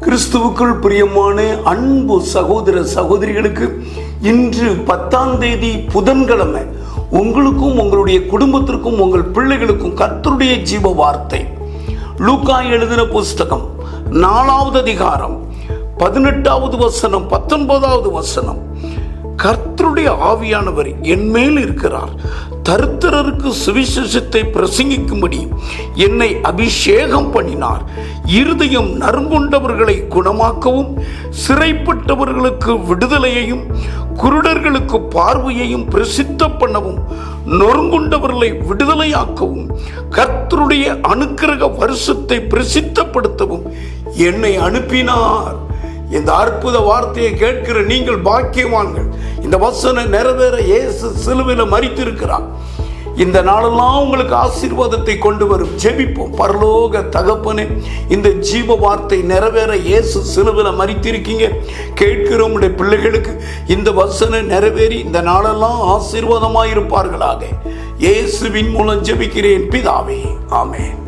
கிறிஸ்துவுக்குள் பிரியமான அன்பு சகோதர சகோதரிகளுக்கு இன்று 10ஆம் தேதி புதன்கிழமை உங்களுக்கும் உங்களுடைய குடும்பத்திற்கும் உங்கள் பிள்ளைகளுக்கும் கர்த்தருடைய ஜீவ வார்த்தை. லூக்கா எழுதின புஸ்தகம் 4வது அதிகாரம் 18வது வசனம் 19வது வசனம். கர்த்தருடைய ஆவியானவர் என் மேல் இருக்கிறார், தரித்திரருக்கு சுவிசேஷத்தை பிரசங்கிக்கும்படி என்னை அபிஷேகம் பண்ணினார். இருதயம் நறுங்குண்டவர்களை குணமாக்கவும், சிறைப்பட்டவர்களுக்கு விடுதலையையும், குருடர்களுக்கு பார்வையையும் பிரசித்த பண்ணவும், நொறுங்குண்டவர்களை விடுதலையாக்கவும், கர்த்தருடைய அனுக்கிரக வருஷத்தை பிரசித்தப்படுத்தவும் என்னை அனுப்பினார். இந்த அற்புத வார்த்தையை கேட்கிற நீங்கள் பாக்கியவான்கள். இந்த வசனம் நிறைவேற இயேசு சிலுவையில் மரித்திருக்கிறார். இந்த நாளெல்லாம் உங்களுக்கு ஆசீர்வாதத்தை கொண்டு வரும். ஜெபிப்போம். பரலோக தகப்பனே, இந்த ஜீவ வார்த்தை நிறைவேற இயேசு சிலுவையில் மரித்திருக்கீங்க. கேட்கிற உங்களுடைய பிள்ளைகளுக்கு இந்த வசனம் நிறைவேறி இந்த நாளெல்லாம் ஆசீர்வாதமாயிருப்பார்களாக. இயேசுவின் மூலம் ஜெபிக்கிறேன் பிதாவே, ஆமென்.